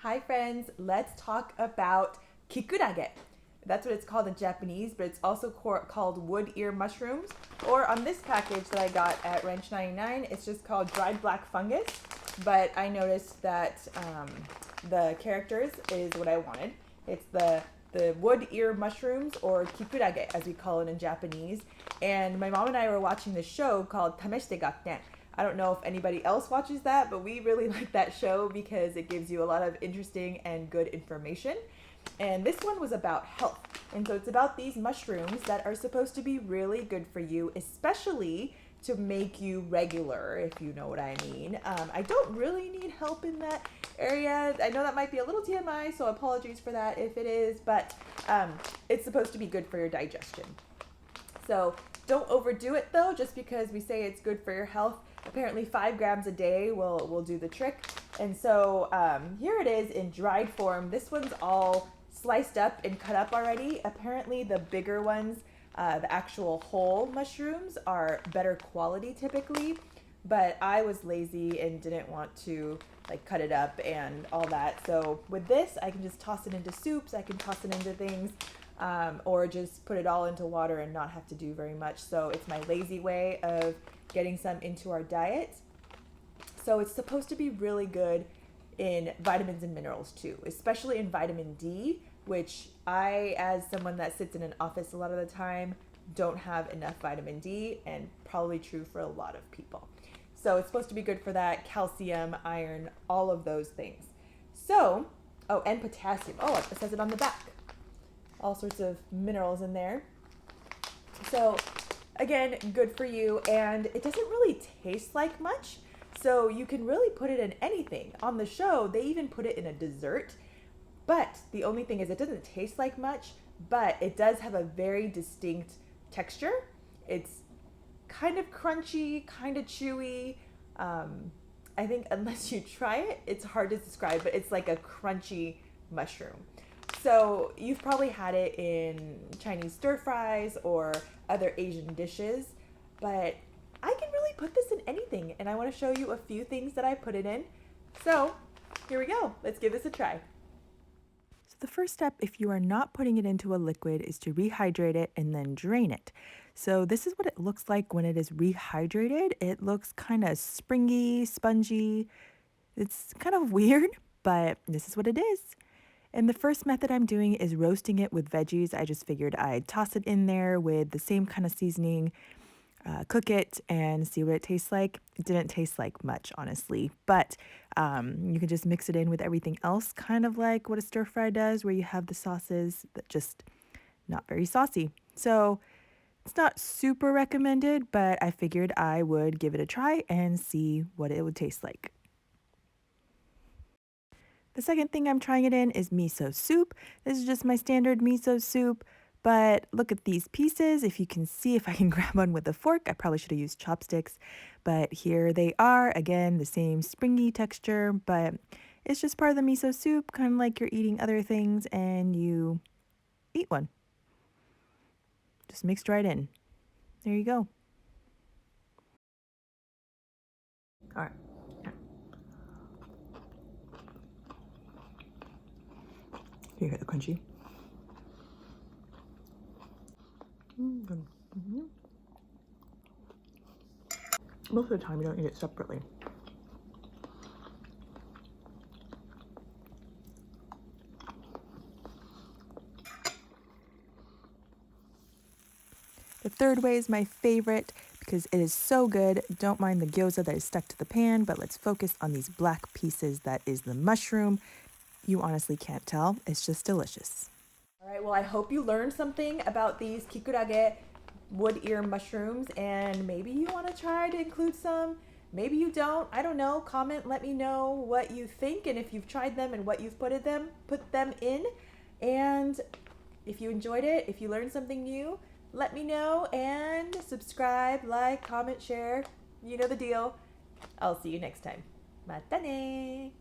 Hi friends, let's talk about Kikurage. That's what it's called in Japanese, but it's also called wood ear mushrooms. Or on this package that I got at Ranch 99, it's just called dried black fungus. But I noticed that the characters is what I wanted. It's the wood ear mushrooms, or Kikurage as we call it in Japanese. And my mom and I were watching this show called Tameshite Gatten. I don't know if anybody else watches that, but we really like that show because it gives you a lot of interesting and good information. And this one was about health. And so it's about these mushrooms that are supposed to be really good for you, especially to make you regular, if you know what I mean. I don't really need help in that area. I know that might be a little TMI, so apologies for that if it is, but it's supposed to be good for your digestion. So don't overdo it though, just because we say it's good for your health. Apparently 5 grams a day will do the trick. And so here it is in dried form. This one's all sliced up and cut up already. Apparently the bigger ones, the actual whole mushrooms, are better quality typically, but I was lazy and didn't want to like cut it up and all that. So with this, I can just toss it into soups, I can toss it into things, or just put it all into water and not have to do very much. So it's my lazy way of getting some into our diet. So it's supposed to be really good in vitamins and minerals too, especially in vitamin D, which I, as someone that sits in an office a lot of the time, don't have enough vitamin D, and probably true for a lot of people. So it's supposed to be good for that, calcium, iron, all of those things. So, oh, and potassium. Oh, it says it on the back. All sorts of minerals in there. So again, good for you, and it doesn't really taste like much, so you can really put it in anything. On the show, they even put it in a dessert, but the only thing is it doesn't taste like much, but it does have a very distinct texture. It's kind of crunchy, kind of chewy. I think unless you try it, it's hard to describe, but it's like a crunchy mushroom. So you've probably had it in Chinese stir fries or other Asian dishes, but I can really put this in anything, and I want to show you a few things that I put it in. So here we go. Let's give this a try. So the first step, if you are not putting it into a liquid, is to rehydrate it and then drain it. So this is what it looks like when it is rehydrated. It looks kind of springy, spongy. It's kind of weird, but this is what it is. And the first method I'm doing is roasting it with veggies. I just figured I'd toss it in there with the same kind of seasoning, cook it, and see what it tastes like. It didn't taste like much, honestly, but you can just mix it in with everything else, kind of like what a stir fry does, where you have the sauces, but just not very saucy. So it's not super recommended, but I figured I would give it a try and see what it would taste like. The second thing I'm trying it in is miso soup. This is just my standard miso soup, but look at these pieces. If you can see, if I can grab one with a fork, I probably should have used chopsticks, but here they are. Again, the same springy texture, but it's just part of the miso soup, kind of like you're eating other things and you eat one. Just mixed right in. There you go. All right. You hear the crunchy? Most of the time you don't eat it separately. The third way is my favorite because it is so good. Don't mind the gyoza that is stuck to the pan, but let's focus on these black pieces that is the mushroom. You honestly can't tell. It's just delicious. All right, well, I hope you learned something about these Kikurage wood ear mushrooms, and maybe you want to try to include some. Maybe you don't. I don't know. Comment, let me know what you think, and if you've tried them and what you've put them in. And if you enjoyed it, if you learned something new, let me know, and subscribe, like, comment, share. You know the deal. I'll see you next time. Mata ne!